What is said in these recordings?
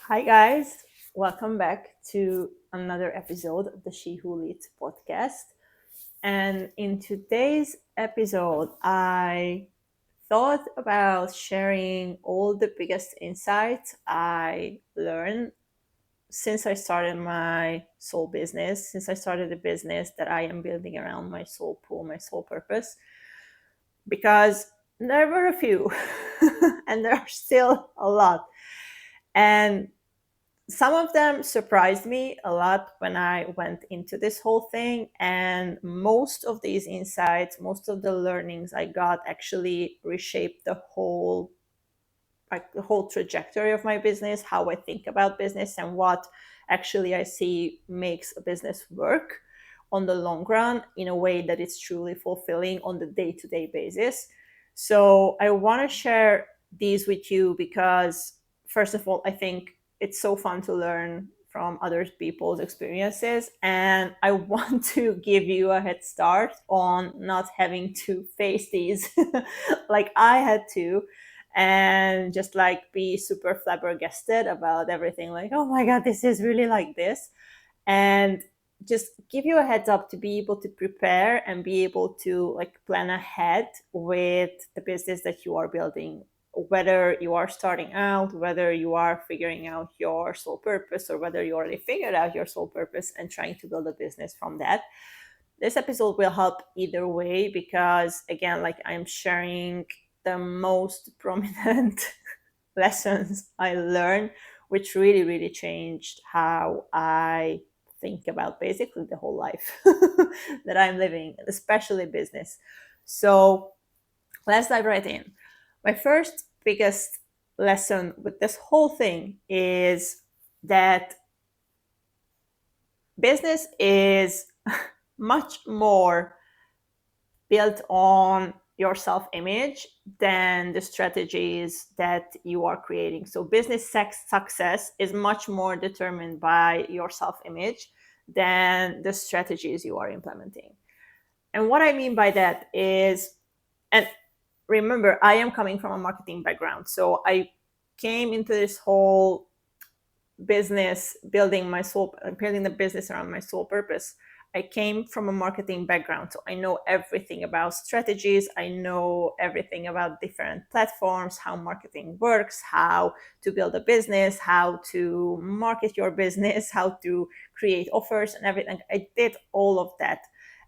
Hi, guys. Welcome back to another episode of the She Who Leads podcast. And in today's episode, I thought about sharing all the biggest insights I learned since I started my soul business, since I started a business that I am building around my soul pool, my soul purpose, because there were a few and there are still a lot. And some of them surprised me a lot when I went into this whole thing. And most of these insights, most of the learnings I got actually reshaped the whole trajectory of my business, how I think about business, and what actually I see makes a business work on the long run in a way that it's truly fulfilling on the day-to-day basis. So I want to share these with you because, first of all, I think it's so fun to learn from other people's experiences, and I want to give you a head start on not having to face these like I had to, and just like be super flabbergasted about everything, like, oh my god, this is really like this. And just give you a heads up to be able to prepare and be able to like plan ahead with the business that you are building, whether you are starting out, whether you are figuring out your soul purpose, or whether you already figured out your soul purpose and trying to build a business from that. This episode will help either way because, again, like, I'm sharing the most prominent lessons I learned, which really, really changed how I think about basically the whole life that I'm living, especially business. So let's dive right in. My first biggest lesson with this whole thing is that business is much more built on your self-image than the strategies that you are creating. So business success is much more determined by your self-image than the strategies you are implementing. And what I mean by that is, and remember, I am coming from a marketing background. So I came into this whole business building the business around my soul purpose. I came from a marketing background, so I know everything about strategies. I know everything about different platforms, how marketing works, how to build a business, how to market your business, how to create offers and everything. I did all of that.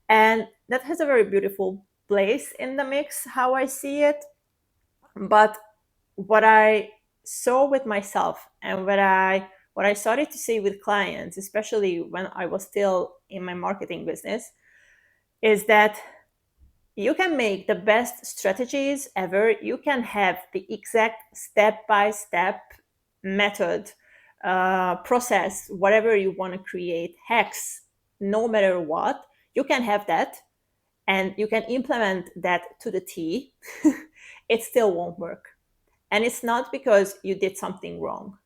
And that has a very beautiful place in the mix, how I see it. But what I saw with myself and what I started to see with clients, especially when I was still in my marketing business, is that you can make the best strategies ever. You can have the exact step-by-step method, process, whatever you want to create, hacks, no matter what. You can have that and you can implement that to the T. It still won't work. And it's not because you did something wrong.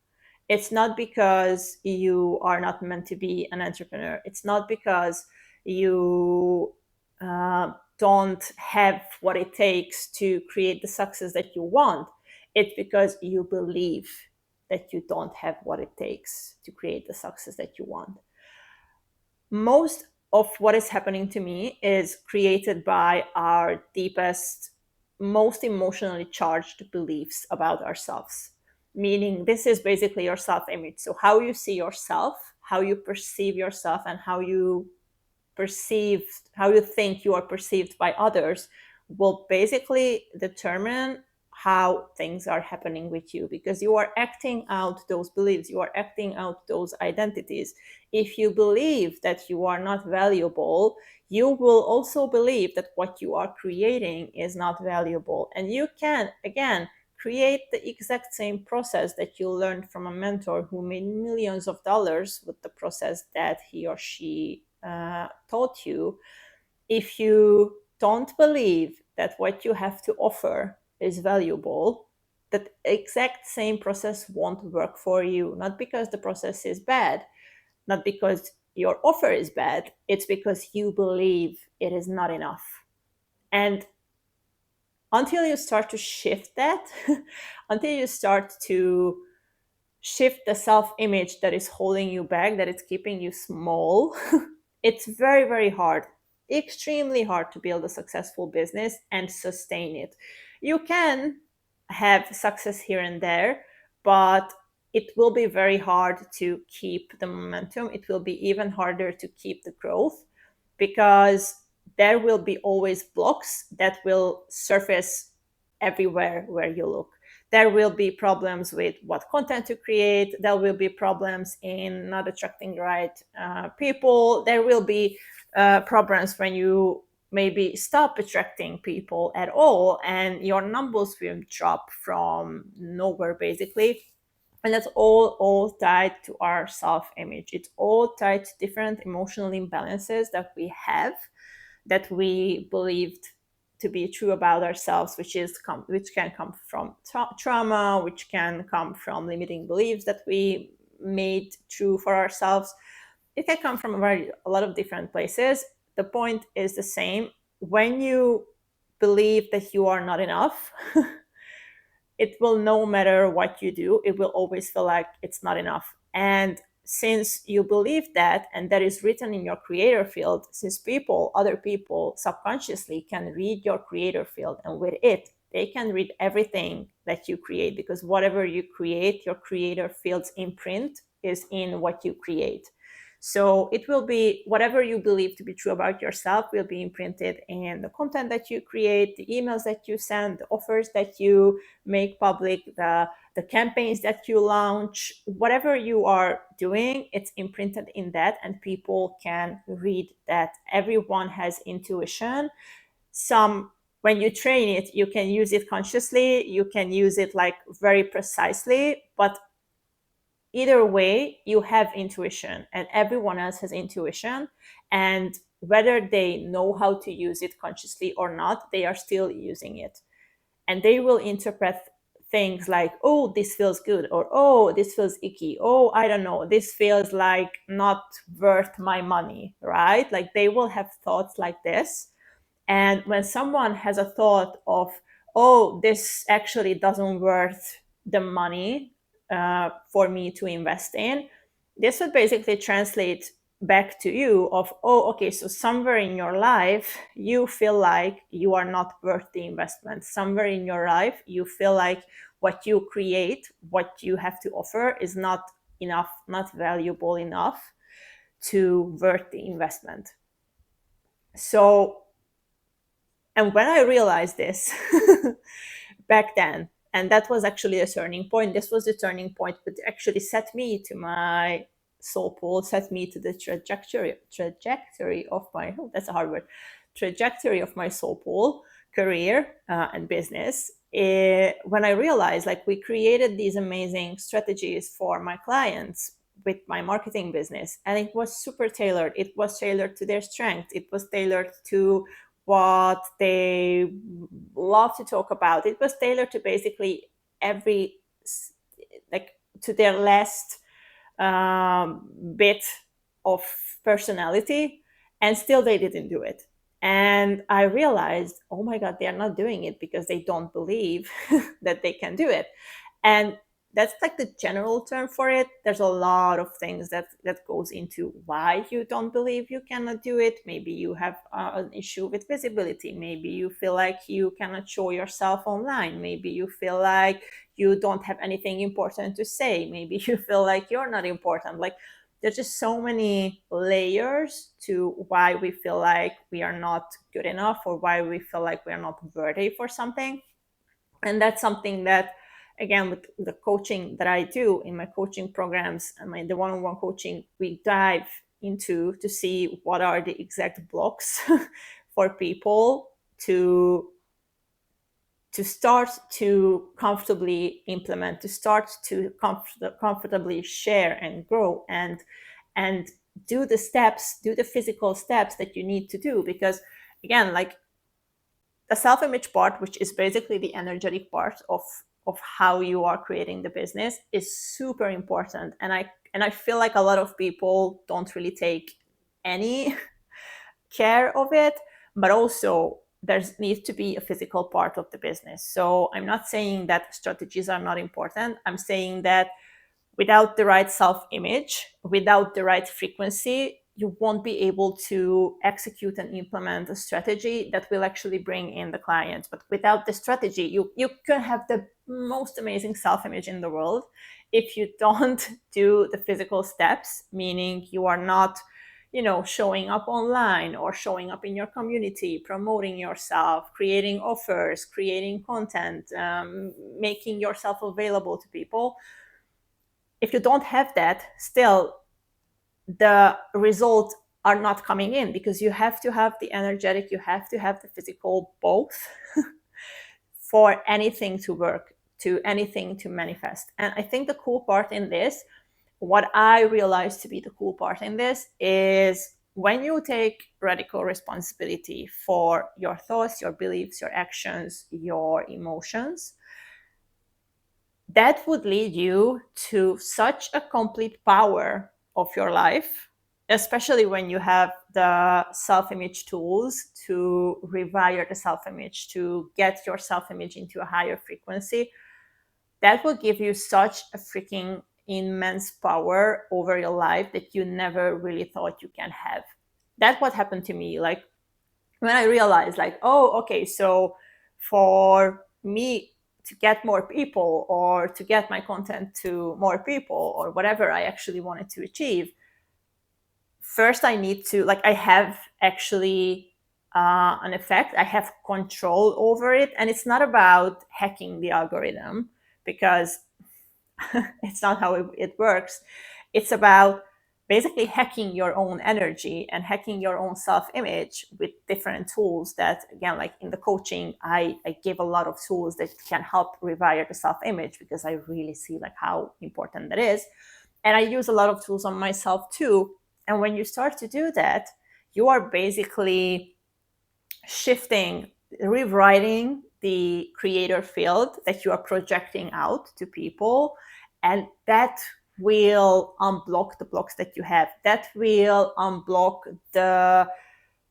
It's not because you are not meant to be an entrepreneur. It's not because you don't have what it takes to create the success that you want. It's because you believe that you don't have what it takes to create the success that you want. Most of what is happening to me is created by our deepest, most emotionally charged beliefs about ourselves. Meaning, this is basically your self image. So, how you see yourself, how you perceive yourself, and how you think you are perceived by others will basically determine how things are happening with you, because you are acting out those beliefs, you are acting out those identities. If you believe that you are not valuable, you will also believe that what you are creating is not valuable. And you can, again, create the exact same process that you learned from a mentor who made millions of dollars with the process that he or she taught you. If you don't believe that what you have to offer is valuable, that exact same process won't work for you. Not because the process is bad, not because your offer is bad, it's because you believe it is not enough. And until you start to shift that, until you start to shift the self-image that is holding you back, that it's keeping you small, it's very, very hard, extremely hard to build a successful business and sustain it. You can have success here and there, but it will be very hard to keep the momentum. It will be even harder to keep the growth because there will be always blocks that will surface everywhere where you look. There will be problems with what content to create. There will be problems in not attracting the right people. There will be problems when you maybe stop attracting people at all and your numbers will drop from nowhere basically. And that's all tied to our self-image. It's all tied to different emotional imbalances that we have, that we believed to be true about ourselves, which can come from trauma, which can come from limiting beliefs that we made true for ourselves. It can come from a lot of different places. The point is the same. When you believe that you are not enough, it will, no matter what you do, it will always feel like it's not enough. And since you believe that, and that is written in your creator field, since other people subconsciously can read your creator field, and with it, they can read everything that you create, because whatever you create, your creator field's imprint is in what you create. So it will be whatever you believe to be true about yourself will be imprinted in the content that you create, the emails that you send, the offers that you make public, the campaigns that you launch, whatever you are doing, it's imprinted in that, and people can read that. Everyone has intuition. When you train it, you can use it consciously, you can use it like very precisely, but either way, you have intuition, and everyone else has intuition. And whether they know how to use it consciously or not, they are still using it. And they will interpret things like, oh, this feels good, or oh, this feels icky, oh, I don't know, this feels like not worth my money, right? Like they will have thoughts like this. And when someone has a thought of, oh, this actually doesn't worth the money for me to invest in, this would basically translate back to you of, oh, okay, so somewhere in your life, you feel like you are not worth the investment. Somewhere in your life, you feel like what you create, what you have to offer is not enough, not valuable enough to worth the investment. So, and when I realized this back then, and that was actually a turning point, this was the turning point that actually set me to my soul pool, set me to the trajectory of my, oh, that's a hard word, trajectory of my soul pool career and business. When I realized, like, we created these amazing strategies for my clients with my marketing business, and it was super tailored. It was tailored to their strength. It was tailored to what they love to talk about. It was tailored to basically every, like, to their last bit of personality, and still they didn't do it. And I realized, oh my God, they are not doing it because they don't believe that they can do it. And that's like the general term for it. There's a lot of things that goes into why you don't believe you cannot do it. Maybe you have an issue with visibility. Maybe you feel like you cannot show yourself online. Maybe you feel like you don't have anything important to say. Maybe you feel like you're not important. Like, there's just so many layers to why we feel like we are not good enough, or why we feel like we are not worthy for something. And that's something that, again, with the coaching that I do in my coaching programs and the one-on-one coaching, we dive into to see what are the exact blocks for people to start to comfortably implement, to start to comfortably share and grow, and do the physical steps that you need to do. Because, again, like, the self-image part, which is basically the energetic part of how you are creating the business, is super important. And I feel like a lot of people don't really take any care of it. But also, there needs to be a physical part of the business. So I'm not saying that strategies are not important. I'm saying that without the right self-image, without the right frequency, you won't be able to execute and implement a strategy that will actually bring in the clients. But without the strategy, you can have the most amazing self-image in the world. If you don't do the physical steps, meaning you are not, showing up online or showing up in your community, promoting yourself, creating offers, creating content, making yourself available to people. If you don't have that, still the results are not coming in, because you have to have the energetic, you have to have the physical, both, for anything to work, to anything to manifest. And I think the cool part in this, what I realized to be the cool part in this, is when you take radical responsibility for your thoughts, your beliefs, your actions, your emotions, that would lead you to such a complete power of your life, especially when you have the self-image tools to rewire the self-image, to get your self-image into a higher frequency. That will give you such a freaking immense power over your life that you never really thought you can have. That's what happened to me. Like, when I realized, like, oh, okay, so for me to get more people, or to get my content to more people, or whatever I actually wanted to achieve, first I need to, like, I have actually an effect, I have control over it. And it's not about hacking the algorithm, because it's not how it works. It's about basically hacking your own energy and hacking your own self-image with different tools that, again, like in the coaching, I give a lot of tools that can help rewire the self-image, because I really see like how important that is. And I use a lot of tools on myself too. And when you start to do that, you are basically shifting, rewriting the creator field that you are projecting out to people. And that will unblock the blocks that you have. That will unblock the,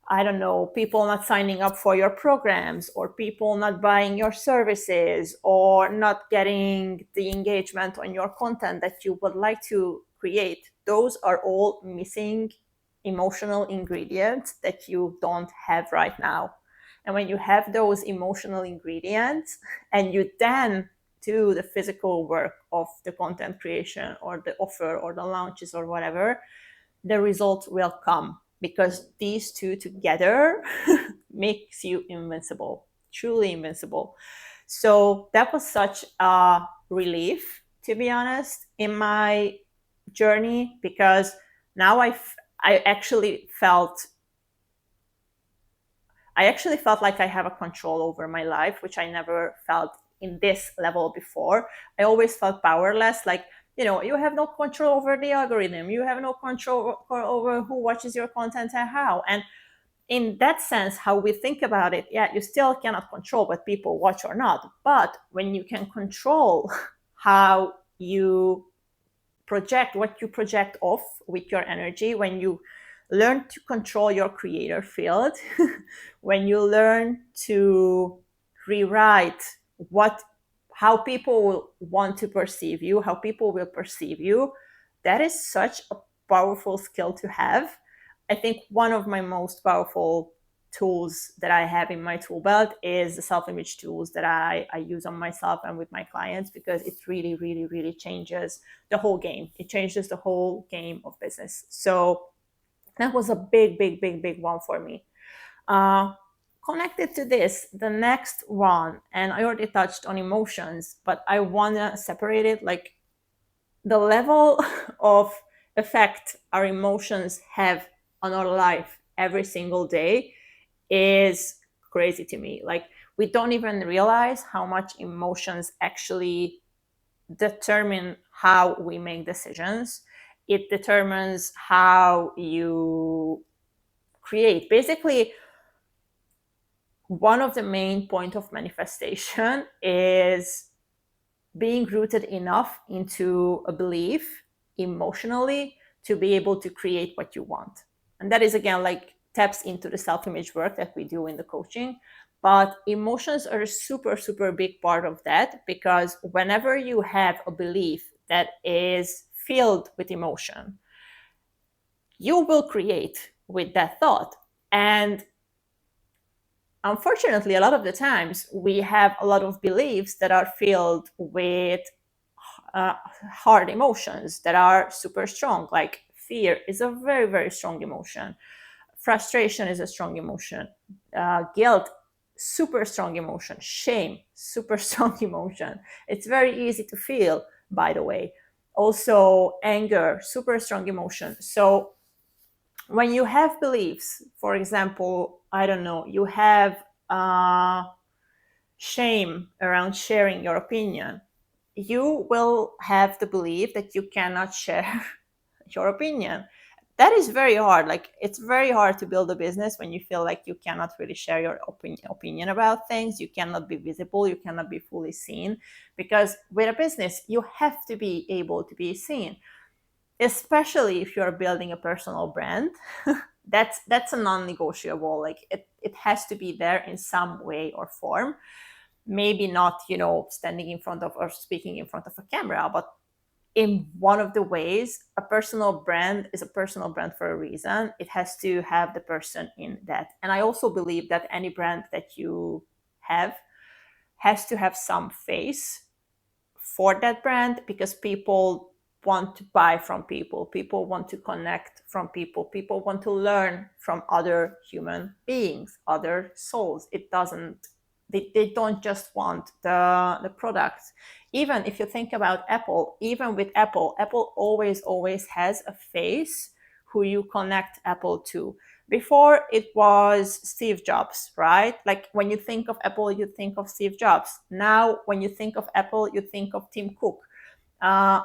I don't know, people not signing up for your programs, or people not buying your services, or not getting the engagement on your content that you would like to create. Those are all missing emotional ingredients that you don't have right now. And when you have those emotional ingredients, and you then do the physical work of the content creation, or the offer, or the launches, or whatever, the results will come, because these two together makes you invincible, truly invincible. So that was such a relief, to be honest, in my journey, because now I actually felt like I have a control over my life, which I never felt in this level before. I always felt powerless, like, you have no control over the algorithm, you have no control over who watches your content and how. And in that sense, how we think about it, yeah, you still cannot control what people watch or not. But when you can control how you project, what you project off with your energy, when you learn to control your creator field, when you learn to rewrite how people want to perceive you, how people will perceive you, that is such a powerful skill to have. I think one of my most powerful tools that I have in my tool belt is the self-image tools that I use on myself and with my clients, because it really, really, really changes the whole game. It changes the whole game of business. So that was a big, big, big, big one for me. Connected to this, the next one, and I already touched on emotions, but I want to separate it, like the level of effect our emotions have on our life every single day is crazy to me. Like, we don't even realize how much emotions actually determine how we make decisions. It determines how you create. Basically, one of the main point of manifestation is being rooted enough into a belief emotionally to be able to create what you want. And that is, again, like, taps into the self-image work that we do in the coaching. But emotions are a super, super big part of that, because whenever you have a belief that is filled with emotion, you will create with that thought. And unfortunately, a lot of the times we have a lot of beliefs that are filled with uh, hard emotions that are super strong. Like fear is a very, very strong emotion. Frustration is a strong emotion. Guilt, super strong emotion. Shame, super strong emotion. It's very easy to feel, by the way. Also, anger, super strong emotion. So when you have beliefs, for example, I don't know, you have shame around sharing your opinion, you will have the belief that you cannot share your opinion. That is very hard. Like, it's very hard to build a business when you feel like you cannot really share your opinion about things. You cannot be visible, you cannot be fully seen, because with a business you have to be able to be seen, especially if you're building a personal brand. That's a non-negotiable. Like, it has to be there in some way or form. Maybe not, standing in front of or speaking in front of a camera, but in one of the ways. A personal brand is a personal brand for a reason. It has to have the person in that. And I also believe that any brand that you have has to have some face for that brand, because people want to buy from people, people want to connect from people, people want to learn from other human beings, other souls. It doesn't, they don't just want the product. Even if you think about Apple, even with Apple always has a face who you connect Apple to. Before, it was Steve Jobs, right? Like, when you think of Apple, you think of Steve Jobs. Now, when you think of Apple, you think of Tim Cook. Uh,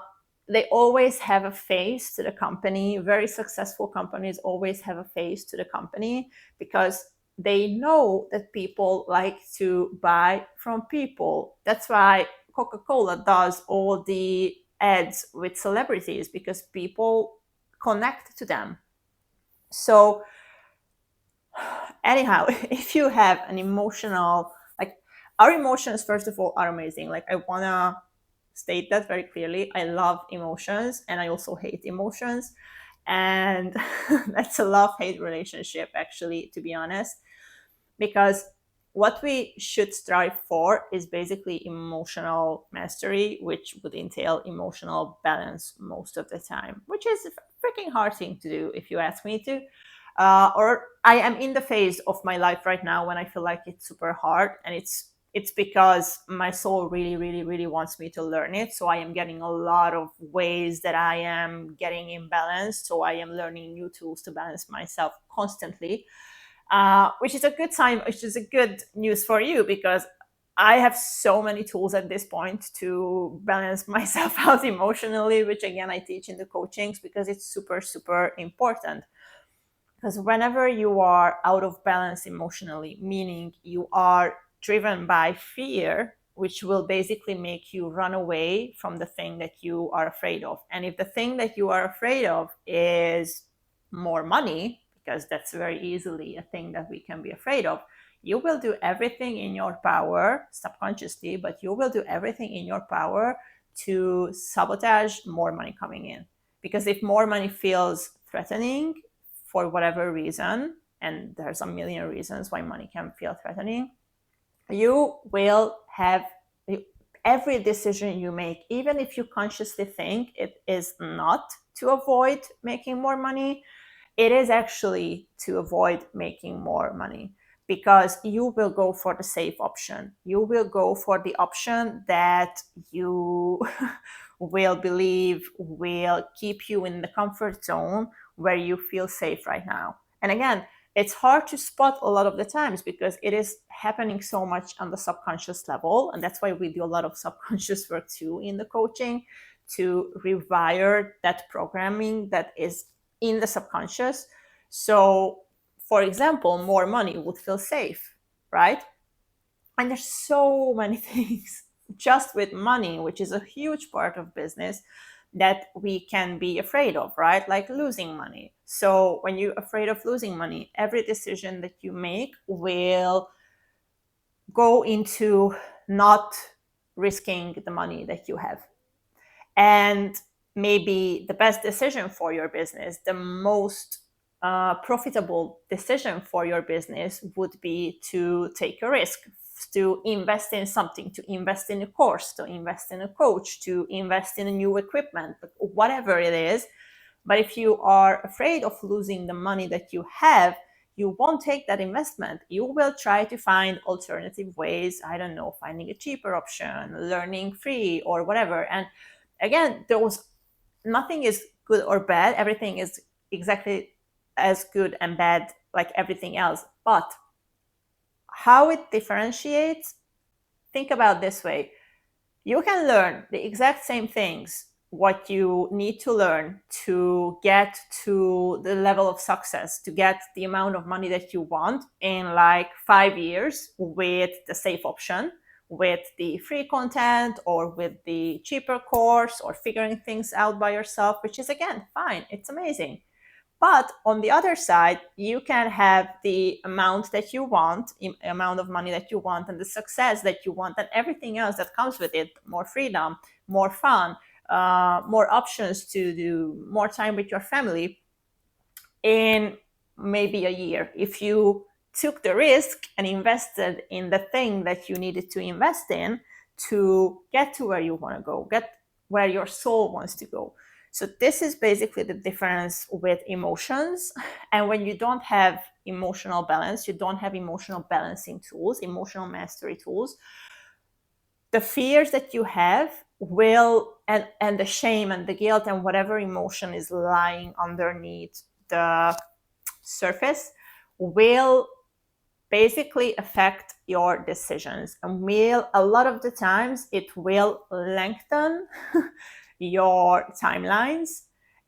they always have a face to the company. Very successful companies always have a face to the company, because they know that people like to buy from people. That's why Coca-Cola does all the ads with celebrities, because people connect to them. So anyhow, if you have an emotional, like, our emotions, first of all, are amazing. Like, I want to state that very clearly. I love emotions and I also hate emotions. And that's a love-hate relationship, actually, to be honest, because what we should strive for is basically emotional mastery, which would entail emotional balance most of the time, which is a freaking hard thing to do, if you ask me to. Or I am in the phase of my life right now when I feel like it's super hard, and it's because my soul really, really, really wants me to learn it. So I am getting a lot of ways that I am getting imbalanced. So I am learning new tools to balance myself constantly, which is a good sign, which is a good news for you, because I have so many tools at this point to balance myself out emotionally, which again I teach in the coachings, because it's super, super important. Because whenever you are out of balance emotionally, meaning you are driven by fear, which will basically make you run away from the thing that you are afraid of. And if the thing that you are afraid of is more money, because that's very easily a thing that we can be afraid of, you will do everything in your power, subconsciously, but you will do everything in your power to sabotage more money coming in. Because if more money feels threatening, for whatever reason, and there's a million reasons why money can feel threatening, you will have every decision you make, even if you consciously think it is not to avoid making more money, it is actually to avoid making more money, because you will go for the safe option. You will go for the option that you will believe will keep you in the comfort zone where you feel safe right now. And again, it's hard to spot a lot of the times because it is happening so much on the subconscious level. And that's why we do a lot of subconscious work too in the coaching, to rewire that programming that is in the subconscious. So, for example, more money would feel safe, right? And there's so many things just with money, which is a huge part of business, that we can be afraid of, right? Like losing money. So when you're afraid of losing money, every decision that you make will go into not risking the money that you have. And maybe the best decision for your business, the most profitable decision for your business would be to take a risk, to invest in something, to invest in a course, to invest in a coach, to invest in a new equipment, whatever it is. But if you are afraid of losing the money that you have, you won't take that investment. You will try to find alternative ways. I don't know, finding a cheaper option, learning free, or whatever. And again, those, nothing is good or bad. Everything is exactly as good and bad like everything else. But how it differentiates, think about this way. You can learn the exact same things what you need to learn to get to the level of success, to get the amount of money that you want in like 5 years with the safe option, with the free content, or with the cheaper course, or figuring things out by yourself, which is again fine, it's amazing. But on the other side, you can have the amount that you want, amount of money that you want, and the success that you want, and everything else that comes with it: more freedom, more fun, more options to do, more time with your family, in maybe a year. If you took the risk and invested in the thing that you needed to invest in to get to where you want to go, get where your soul wants to go. So this is basically the difference with emotions. And when you don't have emotional balance, you don't have emotional balancing tools, emotional mastery tools, the fears that you have will, and the shame and the guilt and whatever emotion is lying underneath the surface, will basically affect your decisions, and will, a lot of the times, it will lengthen your timelines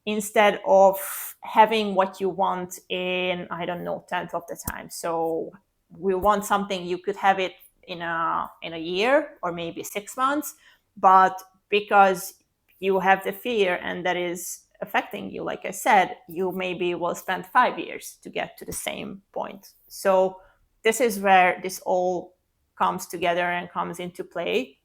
instead of having what you want in, I don't know, 10th of the time. So we want something, you could have it in a year or maybe 6 months, but because you have the fear and that is affecting you, like I said, you maybe will spend 5 years to get to the same point. So this is where this all comes together and comes into play.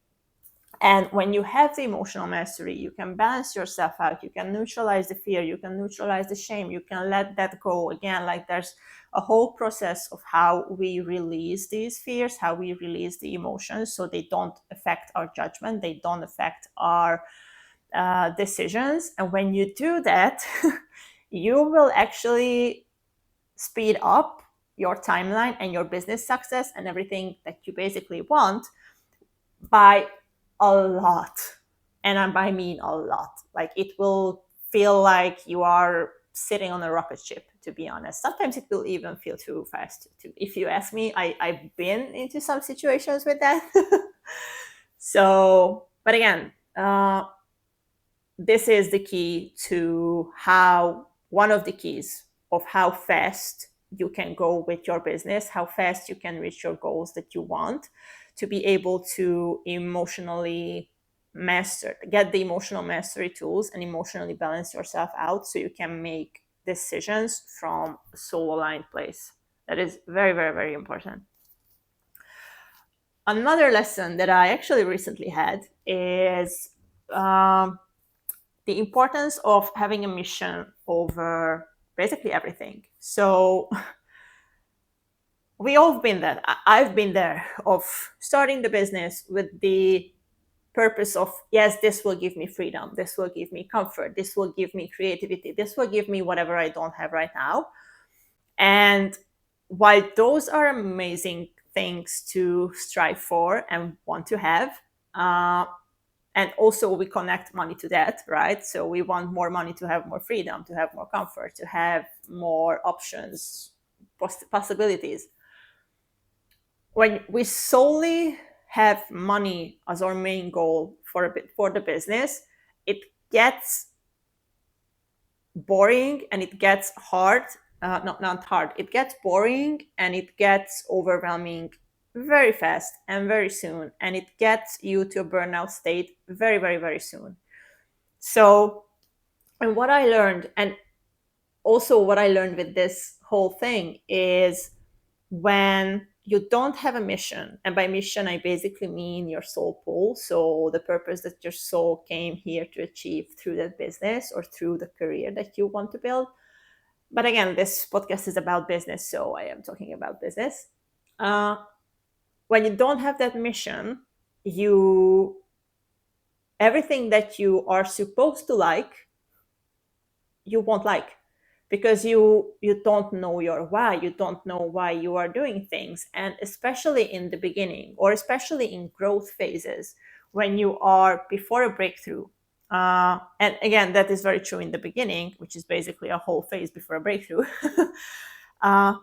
And when you have the emotional mastery, you can balance yourself out, you can neutralize the fear, you can neutralize the shame, you can let that go. Again, like, there's a whole process of how we release these fears, how we release the emotions, so they don't affect our judgment, they don't affect our decisions. And when you do that, you will actually speed up your timeline and your business success and everything that you basically want by a lot. And I mean a lot. Like, it will feel like you are sitting on a rocket ship, to be honest. Sometimes it will even feel too fast. If you ask me, I've been into some situations with that. So, but again, this is the key to how, one of the keys of how fast you can go with your business, how fast you can reach your goals that you want, to be able to emotionally get the emotional mastery tools and emotionally balance yourself out, so you can make decisions from a soul aligned place. That is very, very, very important. Another lesson that I actually recently had is the importance of having a mission over basically everything. So we all have been there. I've been there, of starting the business with the purpose of, yes, this will give me freedom, this will give me comfort, this will give me creativity, this will give me whatever I don't have right now. And while those are amazing things to strive for and want to have, and also we connect money to that, right? So we want more money to have more freedom, to have more comfort, to have more options, possibilities. When we solely have money as our main goal for the business, it gets boring and it gets hard. Not hard. It gets boring and it gets overwhelming very fast and very soon, and it gets you to a burnout state very, very, very soon. So, and what I learned, and also what I learned with this whole thing, is when you don't have a mission, and by mission I basically mean your soul pull, so the purpose that your soul came here to achieve through that business or through the career that you want to build. But again, this podcast is about business, so I am talking about business. uh, when you don't have that mission, you everything that you are supposed to like, you won't like, because you don't know your why, you don't know why you are doing things. And especially in the beginning, or especially in growth phases, when you are before a breakthrough, and again, that is very true in the beginning, which is basically a whole phase before a breakthrough. uh,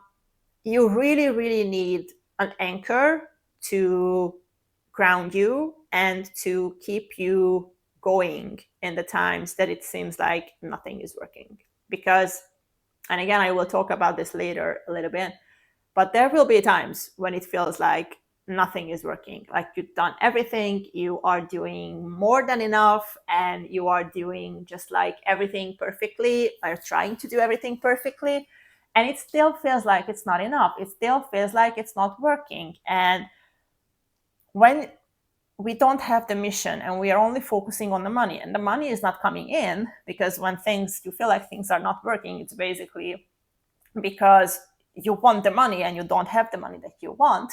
you really, really need an anchor to ground you and to keep you going in the times that it seems like nothing is working. Because, and again, I will talk about this later a little bit, but there will be times when it feels like nothing is working. Like you've done everything, you are doing more than enough, and you are doing just like everything perfectly, or trying to do everything perfectly. And it still feels like it's not enough. It still feels like it's not working. And when we don't have the mission and we are only focusing on the money, and the money is not coming in, because when things, you feel like things are not working, it's basically because you want the money and you don't have the money that you want.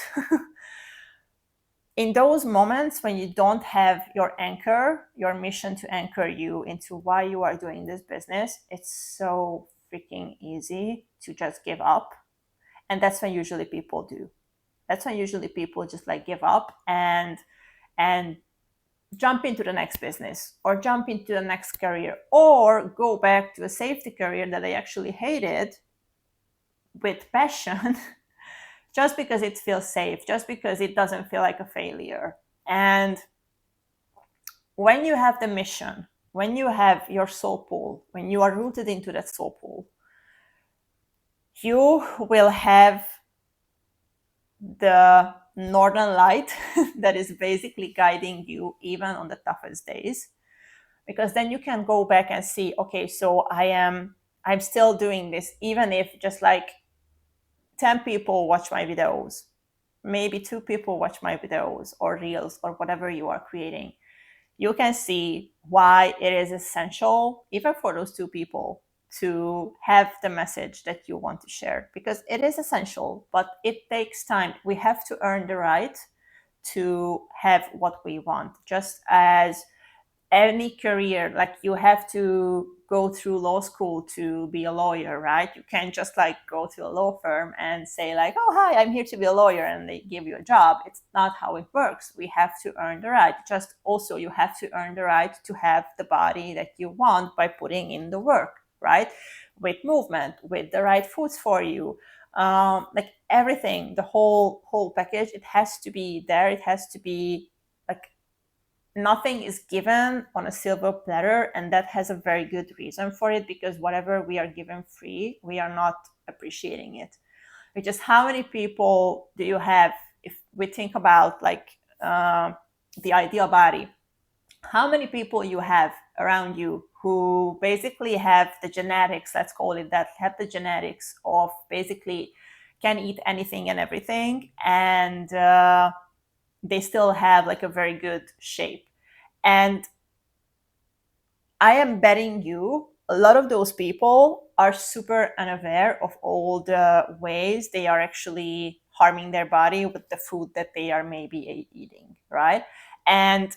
In those moments when you don't have your anchor, your mission to anchor you into why you are doing this business, it's so freaking easy to just give up. And that's when usually people do. That's when usually people just like give up and jump into the next business, or jump into the next career, or go back to a safety career that they actually hated with passion, just because it feels safe, just because it doesn't feel like a failure. And when you have the mission, when you have your soul pull, when you are rooted into that soul pull, you will have the northern light that is basically guiding you even on the toughest days. Because then you can go back and see, okay, so I'm still doing this, even if just like 10 people watch my videos, maybe 2 people watch my videos or reels or whatever you are creating. You can see why it is essential, even for those 2 people, to have the message that you want to share, because it is essential, but it takes time. We have to earn the right to have what we want. Just as any career, like you have to go through law school to be a lawyer, right? You can't just like go to a law firm and say like, oh, hi, I'm here to be a lawyer, and they give you a job. It's not how it works. We have to earn the right. Just also, you have to earn the right to have the body that you want by putting in the work, right? With movement, with the right foods for you, like everything, the whole package, it has to be there. It has to be like, nothing is given on a silver platter, and that has a very good reason for it, because whatever we are given free, we are not appreciating it. Which is, how many people do you have, if we think about like the ideal body, how many people you have around you who basically have the genetics, let's call it that, have the genetics of basically can eat anything and everything, and they still have like a very good shape. And I am betting you a lot of those people are super unaware of all the ways they are actually harming their body with the food that they are maybe eating, right? And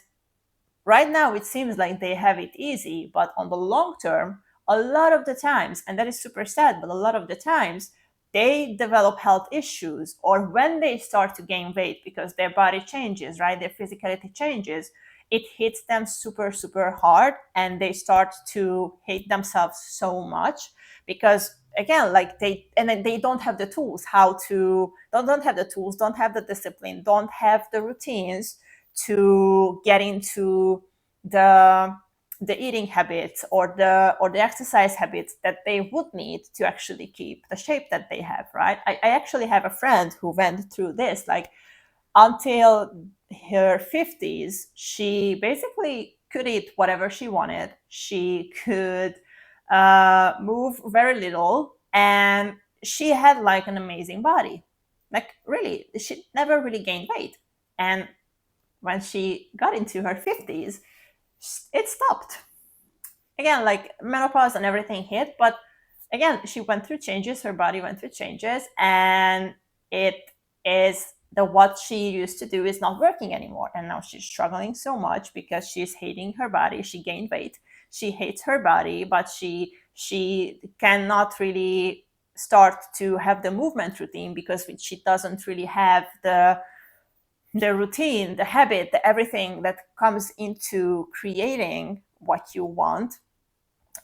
right now it seems like they have it easy, but on the long term, a lot of the times, and that is super sad, but a lot of the times they develop health issues, or when they start to gain weight because their body changes, right? Their physicality changes, it hits them super, super hard, and they start to hate themselves so much, because again, like they don't have the tools, how to don't have the tools, don't have the discipline, don't have the routines to get into the eating habits or the exercise habits that they would need to actually keep the shape that they have, right? I actually have a friend who went through this, like until her 50s, she basically could eat whatever she wanted. She could move very little, and she had like an amazing body. Like, really, she never really gained weight. And when she got into her 50s, it stopped. Again, like menopause and everything hit, but again, she went through changes, her body went through changes, and it is the what she used to do is not working anymore. And now she's struggling so much because she's hating her body. She gained weight. She hates her body, but she cannot really start to have the movement routine because she doesn't really have the routine, the habit, the everything that comes into creating what you want.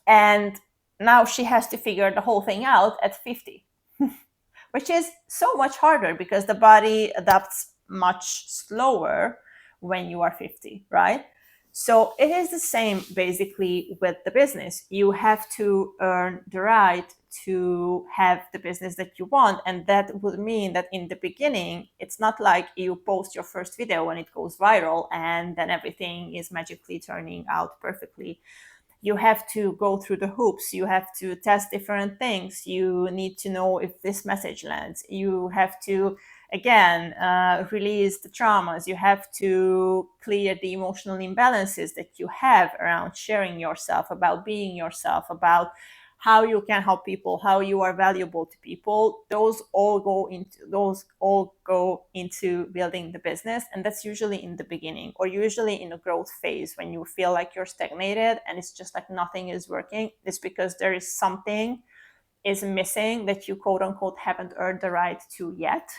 And now she has to figure the whole thing out at 50, which is so much harder because the body adapts much slower when you are 50, right? So it is the same basically with the business. You have to earn the right to have the business that you want. And that would mean that in the beginning, it's not like you post your first video and it goes viral and then everything is magically turning out perfectly. You have to go through the hoops. You have to test different things. You need to know if this message lands. You have to, again, release the traumas. You have to clear the emotional imbalances that you have around sharing yourself, about being yourself, about how you can help people, how you are valuable to people. Those all go into building the business, and that's usually in the beginning or usually in a growth phase when you feel like you're stagnated and it's just like nothing is working. It's because there is something is missing that you quote unquote haven't earned the right to yet.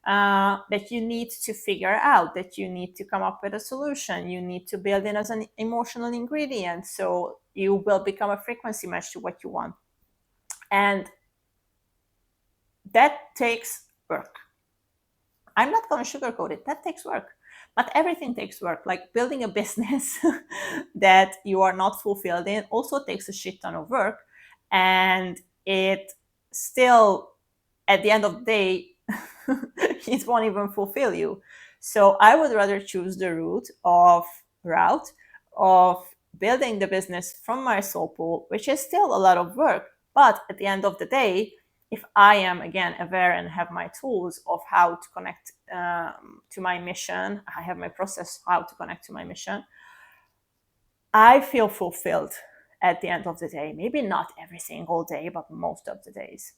That you need to figure out, that you need to come up with a solution, you need to build in as an emotional ingredient so you will become a frequency match to what you want. And that takes work. I'm not going to sugarcoat it. That takes work. But everything takes work. Like building a business that you are not fulfilled in also takes a shit ton of work. And it still, at the end of the day, it won't even fulfill you. So I would rather choose the route of building the business from my soul pool, which is still a lot of work. But at the end of the day, if I am again aware and have my tools of how to connect to my mission, I have my process how to connect to my mission, I feel fulfilled at the end of the day. Maybe not every single day, but most of the days.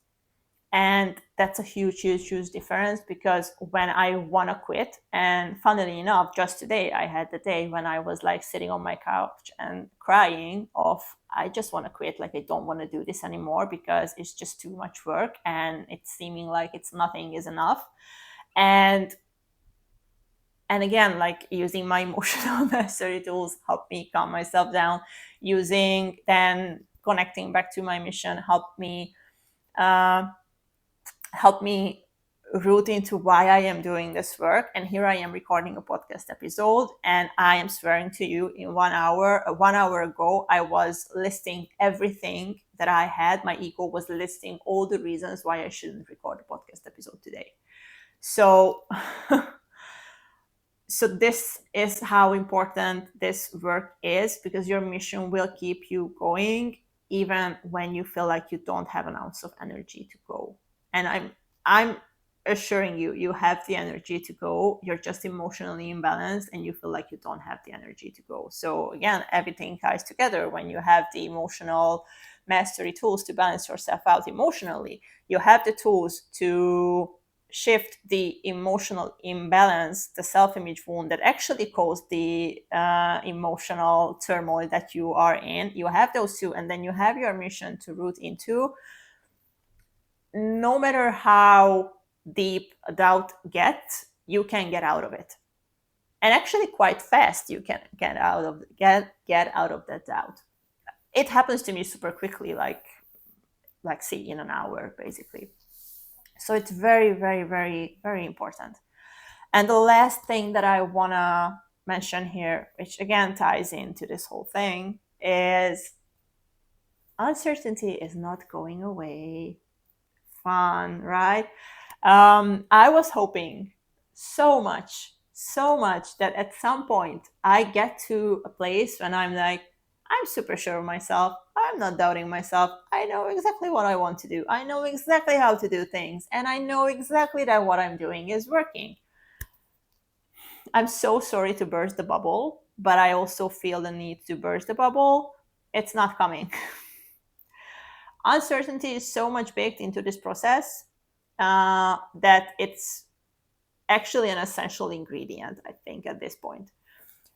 And that's a huge, huge, huge difference because when I want to quit, and funnily enough, just today, I had the day when I was like sitting on my couch and crying of, I just want to quit. Like, I don't want to do this anymore because it's just too much work and it's seeming like it's nothing is enough. And again, like using my emotional mastery tools helped me calm myself down. Using then connecting back to my mission helped me root into why I am doing this work. And here I am recording a podcast episode, and I am swearing to you, in 1 hour, 1 hour ago, I was listing everything that I had. My ego was listing all the reasons why I shouldn't record a podcast episode today. So, so this is how important this work is, because your mission will keep you going even when you feel like you don't have an ounce of energy to go. And I'm assuring you, you have the energy to go. You're just emotionally imbalanced and you feel like you don't have the energy to go. So again, everything ties together. When you have the emotional mastery tools to balance yourself out emotionally, you have the tools to shift the emotional imbalance, the self-image wound that actually caused the emotional turmoil that you are in. You have those two, and then you have your mission to root into. No matter how deep a doubt gets, you can get out of it, and actually quite fast. You can get out of that doubt. It happens to me super quickly, like see, in an hour, basically. So it's very, very, very, very important. And the last thing that I want to mention here, which again ties into this whole thing, is uncertainty is not going away. Fun, right? I was hoping so much that at some point I get to a place when I'm like, I'm super sure of myself. I'm not doubting myself. I know exactly what I want to do. I know exactly how to do things. And I know exactly that what I'm doing is working. I'm so sorry to burst the bubble, but I also feel the need to burst the bubble. It's not coming. Uncertainty is so much baked into this process that it's actually an essential ingredient, I think, at this point.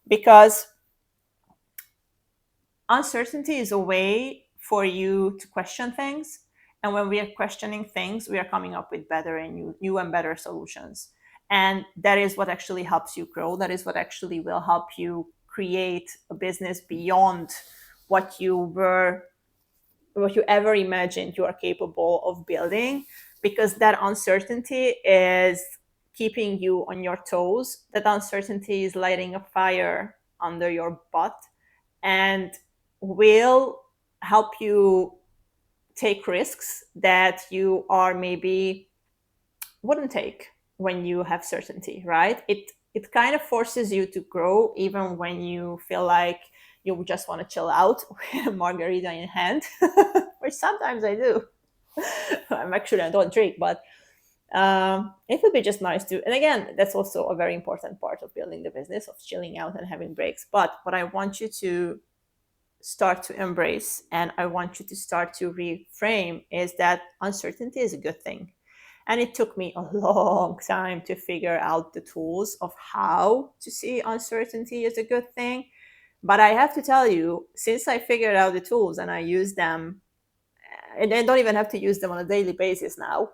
Because uncertainty is a way for you to question things. And when we are questioning things, we are coming up with better and new and better solutions. And that is what actually helps you grow. That is what actually will help you create a business beyond what you ever imagined you are capable of building, because that uncertainty is keeping you on your toes. That uncertainty is lighting a fire under your butt and will help you take risks that you are maybe wouldn't take when you have certainty, right? It kind of forces you to grow even when you feel like you just want to chill out with a margarita in hand, which sometimes I do. I don't drink, but it would be just nice to. And again, that's also a very important part of building the business, of chilling out and having breaks. But what I want you to start to embrace, and I want you to start to reframe, is that uncertainty is a good thing. And it took me a long time to figure out the tools of how to see uncertainty as a good thing. But I have to tell you, since I figured out the tools and I use them, and I don't even have to use them on a daily basis now.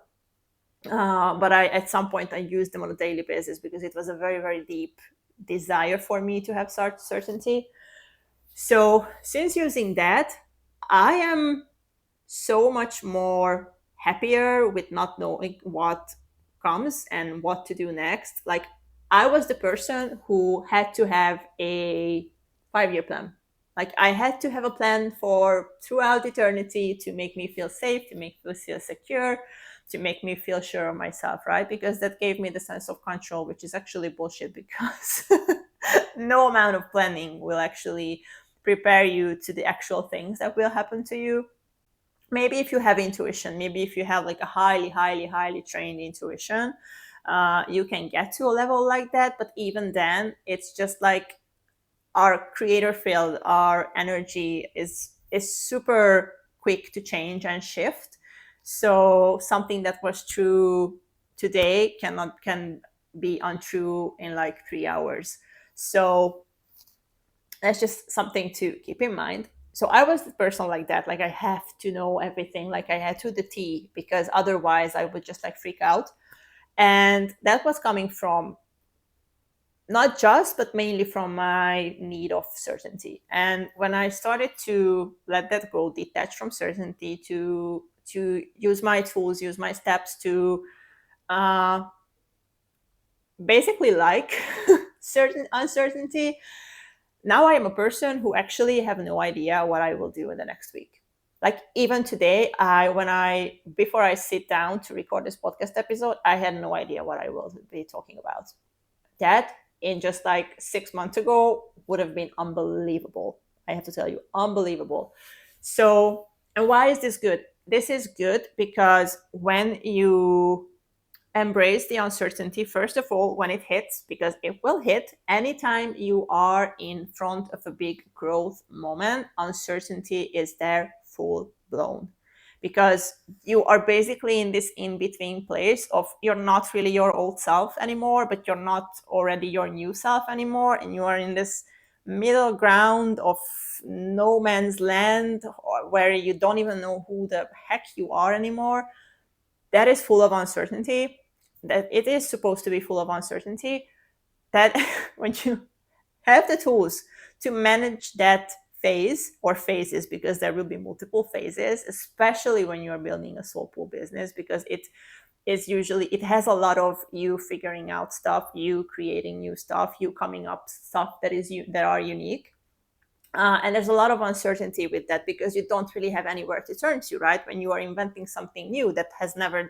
But at some point I used them on a daily basis because it was a very, very deep desire for me to have certainty. So since using that, I am so much more happier with not knowing what comes and what to do next. Like, I was the person who had to have a 5-year plan. Like, I had to have a plan for throughout eternity to make me feel safe, to make me feel secure, to make me feel sure of myself, right? Because that gave me the sense of control, which is actually bullshit, because no amount of planning will actually prepare you to the actual things that will happen to you. Maybe if you have intuition, maybe if you have like a highly, highly, highly trained intuition, you can get to a level like that. But even then, it's just like our creator field, our energy is super quick to change and shift. So something that was true today can be untrue in like 3 hours. So that's just something to keep in mind. So I was the person like that, like I have to know everything, like I had to the T, because otherwise I would just like freak out. And that was coming from not just, but mainly from my need of certainty. And when I started to let that go, detach from certainty, to use my tools, use my steps to uh, basically like certain uncertainty, now I am a person who actually have no idea what I will do in the next week. Like, even today, before I sit down to record this podcast episode, I had no idea what I will be talking about. That, in just like 6 months ago, would have been unbelievable. I have to tell you, unbelievable. So, and why is this good? This is good because when you embrace the uncertainty, first of all, when it hits, because it will hit anytime you are in front of a big growth moment. Uncertainty is there full blown, because you are basically in this in between place of, you're not really your old self anymore, but you're not already your new self anymore, and you are in this middle ground of no man's land, or where you don't even know who the heck you are anymore. That is full of uncertainty. That it is supposed to be full of uncertainty. That when you have the tools to manage that phase or phases, because there will be multiple phases, especially when you're building a soul pool business, because it has a lot of you figuring out stuff, you creating new stuff, you coming up stuff that are unique. And there's a lot of uncertainty with that, because you don't really have anywhere to turn to, right? When you are inventing something new that has never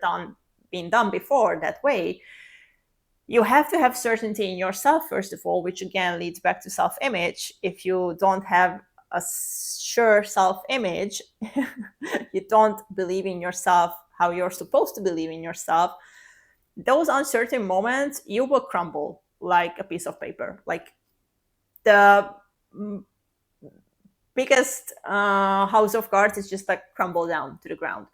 been done before that way, you have to have certainty in yourself, first of all, which again leads back to self-image. If you don't have a sure self-image, you don't believe in yourself how you're supposed to believe in yourself, those uncertain moments, you will crumble like a piece of paper. Like the biggest house of cards is just like crumble down to the ground.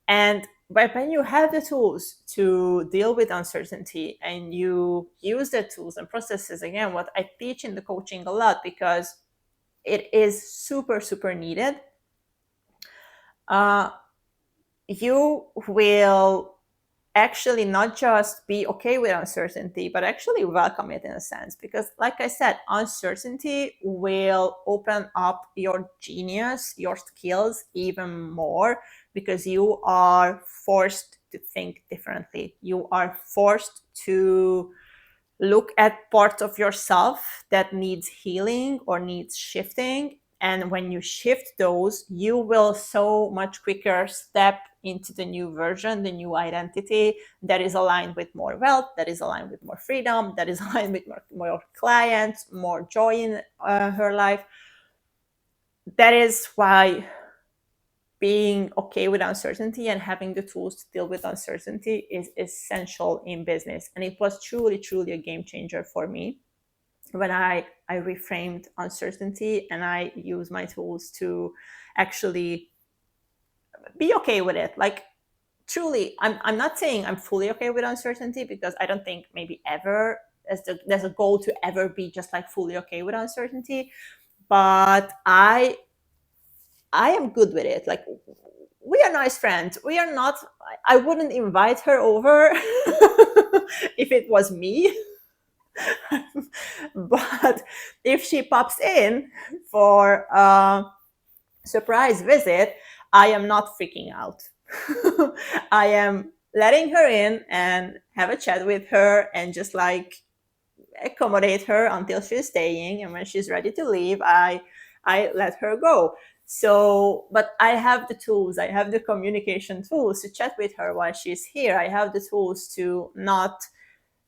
And but when you have the tools to deal with uncertainty and you use the tools and processes, again, what I teach in the coaching a lot, because it is super, super needed, uh, you will actually not just be okay with uncertainty, but actually welcome it in a sense. Because, like I said, uncertainty will open up your genius, your skills even more, because you are forced to think differently. You are forced to look at parts of yourself that needs healing or needs shifting, and when you shift those, you will so much quicker step into the new version, the new identity that is aligned with more wealth, that is aligned with more freedom, that is aligned with more clients, more joy in her life. That is why being okay with uncertainty and having the tools to deal with uncertainty is essential in business. And it was truly, truly a game changer for me when I reframed uncertainty and I use my tools to actually be okay with it. Like, truly, I'm not saying I'm fully okay with uncertainty, because I don't think maybe ever there's a goal to ever be just like fully okay with uncertainty. But I am good with it. Like, we are nice friends. We are not. I wouldn't invite her over if it was me. But if she pops in for a surprise visit, I am not freaking out. I am letting her in and have a chat with her and just like accommodate her until she's staying. And when she's ready to leave, I let her go. So, but I have the tools, I have the communication tools to chat with her while she's here. I have the tools to not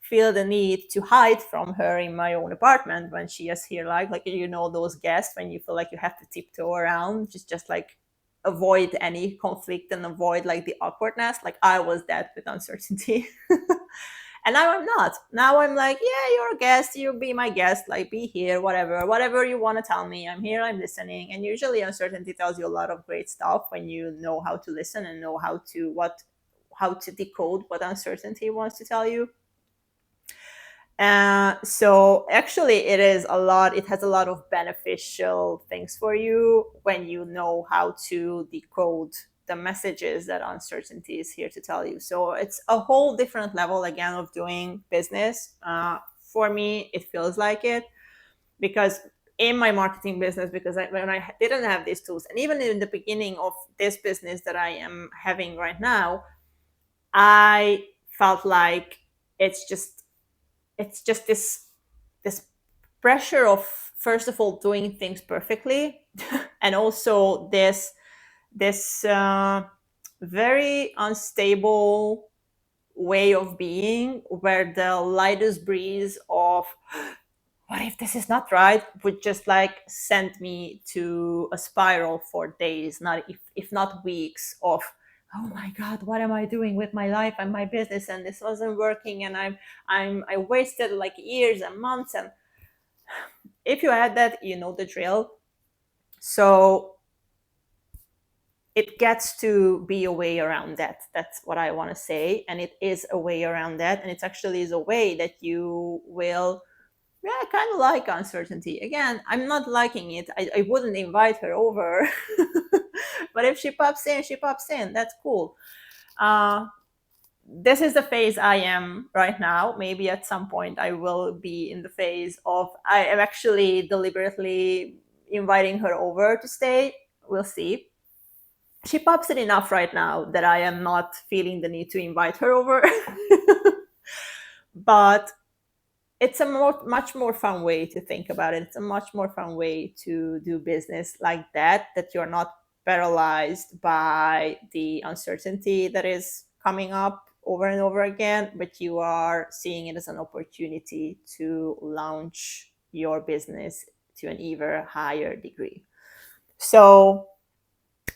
feel the need to hide from her in my own apartment when she is here, like those guests when you feel like you have to tiptoe around, just like avoid any conflict and avoid like the awkwardness. Like, I was that with uncertainty. And now I'm not. Now I'm like, yeah, you're a guest, you be my guest, like, be here, whatever you want to tell me, I'm here, I'm listening. And usually uncertainty tells you a lot of great stuff when you know how to listen and know how to decode what uncertainty wants to tell you. So actually it has a lot of beneficial things for you when you know how to decode the messages that uncertainty is here to tell you. So it's a whole different level, again, of doing business. For me, it feels like it, because in my marketing business, because when I didn't have these tools, and even in the beginning of this business that I am having right now, I felt like it's just this pressure of, first of all, doing things perfectly, and also this very unstable way of being, where the lightest breeze of what if this is not right would just like send me to a spiral for days, not if not weeks, of, oh my god, what am I doing with my life and my business, and this wasn't working, and I wasted like years and months. And if you had that, you know the drill. So it gets to be a way around that. That's what I want to say. And it is a way around that, and it actually is a way that you will, yeah, I kind of like uncertainty. Again, I'm not liking it. I wouldn't invite her over. But if she pops in, she pops in. That's cool. This is the phase I am right now. Maybe at some point I will be in the phase of I am actually deliberately inviting her over to stay. We'll see. She pops in enough right now that I am not feeling the need to invite her over. But it's a much more fun way to think about it. It's a much more fun way to do business like that you're not paralyzed by the uncertainty that is coming up over and over again, but you are seeing it as an opportunity to launch your business to an even higher degree. So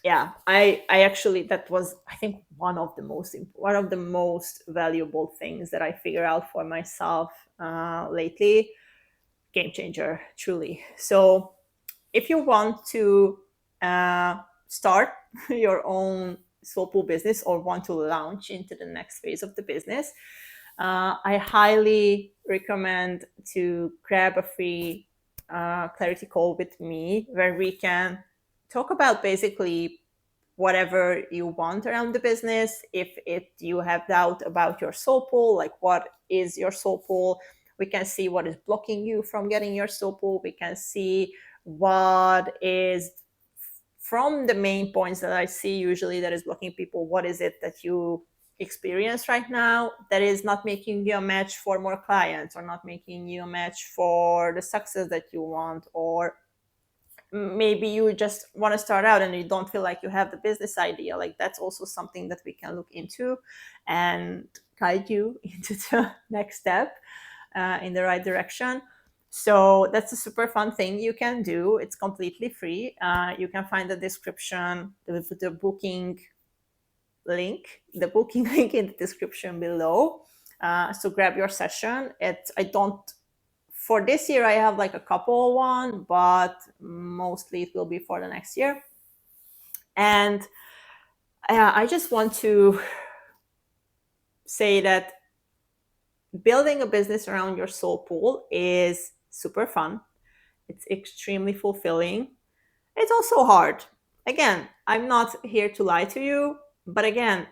yeah, I actually, that was, I think, one of the most valuable things that I figure out for myself lately. Game changer, truly. So if you want to start your own soul pool business or want to launch into the next phase of the business, I highly recommend to grab a free clarity call with me where we can talk about basically whatever you want around the business. If it you have doubt about your soul pool, like what is your soul pool, we can see what is blocking you from getting your soul pool. We can see what is, from the main points that I see usually that is blocking people, what is it that you experience right now that is not making you a match for more clients, or not making you a match for the success that you want, or maybe you just want to start out and you don't feel like you have the business idea. Like, that's also something that we can look into and guide you into the next step in the right direction. So that's a super fun thing you can do. It's completely free. You can find the description, the booking booking link in the description below. So grab your session. I don't For this year I have like a couple one, but mostly it will be for the next year. And I just want to say that building a business around your soul pool is super fun. It's extremely fulfilling. It's also hard. Again, I'm not here to lie to you, but again,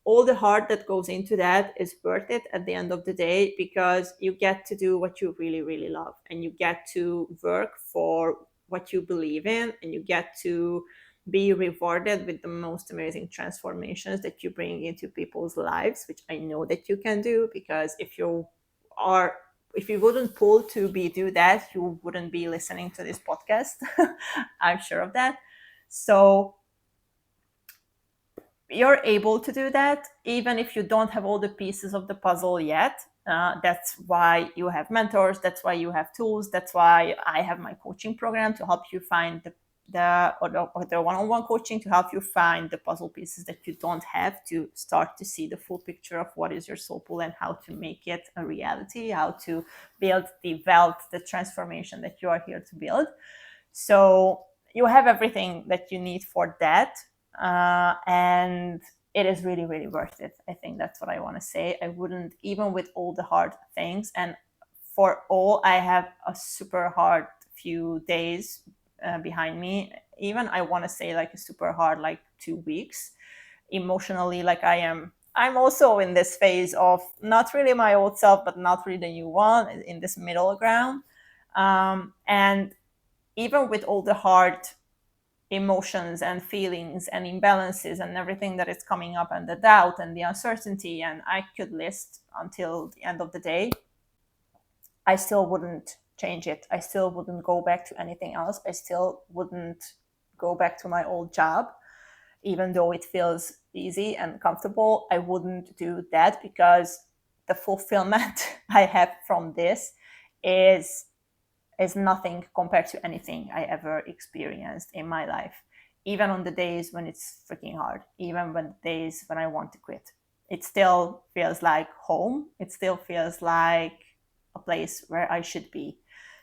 all the heart that goes into that is worth it at the end of the day, because you get to do what you really, really love, and you get to work for what you believe in, and you get to be rewarded with the most amazing transformations that you bring into people's lives, which I know that you can do. Because are if you wouldn't pull to be do that, you wouldn't be listening to this podcast. I'm sure of that. So you're able to do that even if you don't have all the pieces of the puzzle yet. That's why you have mentors, that's why you have tools, that's why I have my coaching program to help you find the one-on-one coaching to help you find the puzzle pieces that you don't have, to start to see the full picture of what is your soul pool and how to make it a reality, how to build the wealth, the transformation that you are here to build. So you have everything that you need for that. And it is really, really worth it. I think that's what I want to say. I wouldn't, even with all the hard things, and for all, I have a super hard few days behind me. Even I want to say like a super hard, like 2 weeks emotionally. Like I'm also in this phase of not really my old self, but not really the new one, in this middle ground. And even with all the hard emotions and feelings and imbalances and everything that is coming up, and the doubt and the uncertainty, and I could list until the end of the day, I still wouldn't change it. I still wouldn't go back to anything else. I still wouldn't go back to my old job, even though it feels easy and comfortable. I wouldn't do that, because the fulfillment I have from this is nothing compared to anything I ever experienced in my life. Even on the days when it's freaking hard, even when the days when I want to quit, it still feels like home. It still feels like a place where I should be.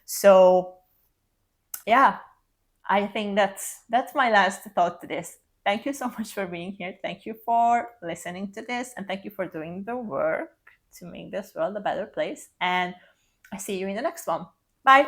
So yeah, I think that's my last thought to this. Thank you so much for being here. Thank you for listening to this, and thank you for doing the work to make this world a better place. And I see you in the next one. Bye.